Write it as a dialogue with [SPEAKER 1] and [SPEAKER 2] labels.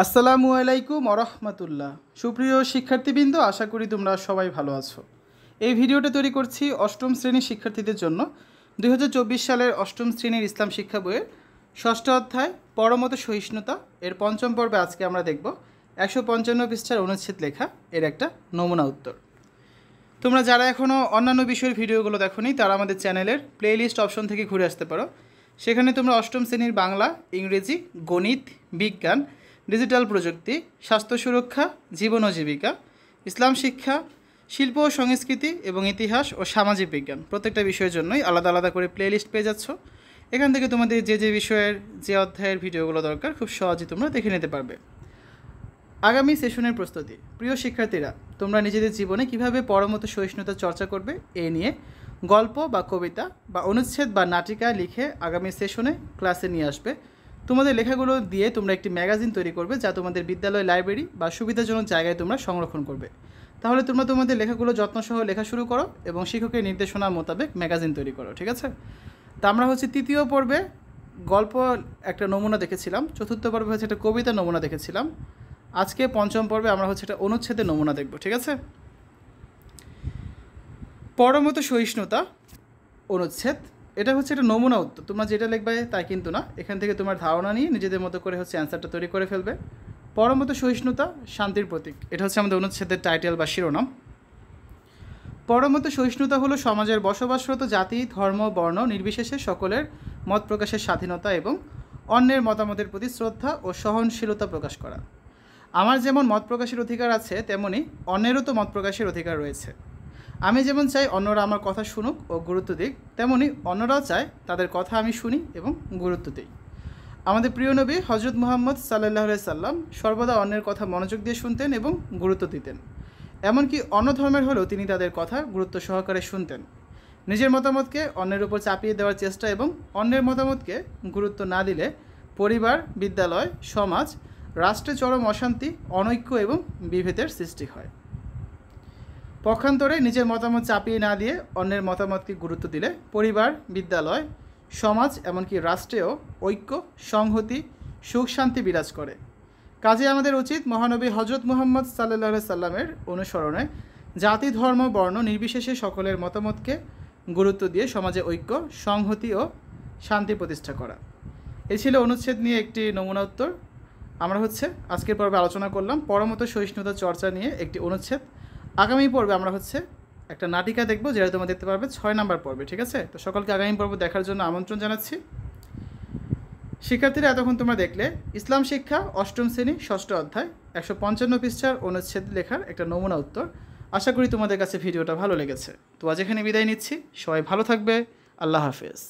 [SPEAKER 1] আসসালামু আলাইকুম ওরহমতুল্লাহ। সুপ্রিয় শিক্ষার্থীবৃন্দ, আশা করি তোমরা সবাই ভালো আছো। এই ভিডিওটা তৈরি করছি অষ্টম শ্রেণীর শিক্ষার্থীদের জন্য। 2024 সালের অষ্টম শ্রেণীর ইসলাম শিক্ষা বইয়ের ষষ্ঠ অধ্যায় পরমত সহিষ্ণুতা এর পঞ্চম পর্বে আজকে আমরা দেখব 155 পৃষ্ঠার অনুচ্ছেদ লেখা এর একটা নমুনা উত্তর। তোমরা যারা এখনও অন্যান্য বিষয়ের ভিডিওগুলো দেখোনি তারা আমাদের চ্যানেলের প্লেলিস্ট অপশন থেকে ঘুরে আসতে পারো। সেখানে তোমরা অষ্টম শ্রেণীর বাংলা, ইংরেজি, গণিত, বিজ্ঞান, ডিজিটাল প্রযুক্তি, স্বাস্থ্য সুরক্ষা, জীবন ও জীবিকা, ইসলাম শিক্ষা, শিল্প ও সংস্কৃতি এবং ইতিহাস ও সামাজিক বিজ্ঞান প্রত্যেকটা বিষয়ের জন্যই আলাদা আলাদা করে প্লেলিস্ট পেয়ে যাচ্ছ। এখান থেকে তোমাদের যে বিষয়ের যে অধ্যায়ের ভিডিওগুলো দরকার খুব সহজেই তোমরা দেখে নিতে পারবে। আগামী সেশনের প্রস্তুতি। প্রিয় শিক্ষার্থীরা, তোমরা নিজেদের জীবনে কিভাবে পরমত সহিষ্ণুতা চর্চা করবে এ নিয়ে গল্প বা কবিতা বা অনুচ্ছেদ বা নাটিকা লিখে আগামী সেশনে ক্লাসে নিয়ে আসবে। তোমাদের লেখাগুলো দিয়ে তোমরা একটি ম্যাগাজিন তৈরি করবে যা তোমাদের বিদ্যালয় লাইব্রেরি বা সুবিধাজনক জায়গায় তোমরা সংরক্ষণ করবে। তাহলে তোমরা তোমাদের লেখাগুলো যত্নসহ লেখা শুরু করো এবং শিক্ষকের নির্দেশনা মোতাবেক ম্যাগাজিন তৈরি করো। ঠিক আছে? তা আমরা তৃতীয় পর্বে গল্প একটা নমুনা দেখেছিলাম, চতুর্থ পর্বে একটা কবিতা নমুনা দেখেছিলাম। আজকে পঞ্চম পর্বে আমরা একটা অনুচ্ছেদের নমুনা দেখব। ঠিক আছে? পরমত সহিষ্ণুতা অনুচ্ছেদ, এটা একটা নমুনা উত্তর। তোমরা যেটা লিখবে তাই কিন্তু না, এখান থেকে তোমার ধারণা নিয়ে নিজেদের মতো করে অ্যান্সারটা তৈরি করে ফেলবে। পরমত সহিষ্ণুতা শান্তির প্রতীক, এটা আমাদের অনুচ্ছেদের টাইটেল বা শিরোনাম। পরমত সহিষ্ণুতা হলো সমাজের বসবাসরত জাতি, ধর্ম, বর্ণ নির্বিশেষে সকলের মত প্রকাশের স্বাধীনতা এবং অন্যের মতামতের প্রতি শ্রদ্ধা ও সহনশীলতা প্রকাশ করা। আমার যেমন মত প্রকাশের অধিকার আছে, তেমনি অন্যেরও তো মত প্রকাশের অধিকার রয়েছে। আমি যেমন চাই অন্যরা আমার কথা শুনুক ও গুরুত্ব দিক, তেমনি অন্যরাও চায় তাদের কথা আমি শুনি এবং গুরুত্ব দিই। আমাদের প্রিয় নবী হজরত মুহাম্মদ সাল্লাল্লাহু আলাইহি সাল্লাম সর্বদা অন্যের কথা মনোযোগ দিয়ে শুনতেন এবং গুরুত্ব দিতেন। এমনকি অন্য ধর্মের হলেও তিনি তাদের কথা গুরুত্ব সহকারে শুনতেন। নিজের মতামতকে অন্যের উপর চাপিয়ে দেওয়ার চেষ্টা এবং অন্যের মতামতকে গুরুত্ব না দিলে পরিবার, বিদ্যালয়, সমাজ, রাষ্ট্রে চরম অশান্তি, অনৈক্য এবং বিভেদের সৃষ্টি হয়। পক্ষান্তরে নিজের মতামত চাপিয়ে না দিয়ে অন্যের মতামতকে গুরুত্ব দিলে পরিবার, বিদ্যালয়, সমাজ এমনকি রাষ্ট্রেও ঐক্য, সংহতি, সুখ শান্তি বিরাজ করে। কাজে আমাদের উচিত মহানবী হজরত মুহাম্মদ সাল্লাল্লাহু আলাইহি সাল্লামের অনুসরণে জাতি, ধর্ম, বর্ণ নির্বিশেষে সকলের মতামতকে গুরুত্ব দিয়ে সমাজে ঐক্য, সংহতি ও শান্তি প্রতিষ্ঠা করা। এই ছিল অনুচ্ছেদ নিয়ে একটি নমুনা উত্তর। আমরা আজকের পর্বে আলোচনা করলাম পরমত সহিষ্ণুতা চর্চা নিয়ে একটি অনুচ্ছেদ। আগামী পর্বে আমরা একটা নাটিকা দেখব, যেটা তোমরা দেখতে পারবে 6 নম্বর পর্বে। ঠিক আছে? তো সকলকে আগামী পর্ব দেখার জন্য আমন্ত্রণ জানাচ্ছি। শিক্ষার্থীরা, এতক্ষণ তোমরা দেখলে ইসলাম শিক্ষা অষ্টম শ্রেণী ষষ্ঠ অধ্যায় 155 পৃষ্ঠার অনুচ্ছেদ লেখার একটা নমুনা উত্তর। আশা করি তোমাদের কাছে ভিডিওটা ভালো লেগেছে। তো আজ এখানে বিদায় নিচ্ছি। সবাই ভালো থাকবে। আল্লাহ হাফেজ।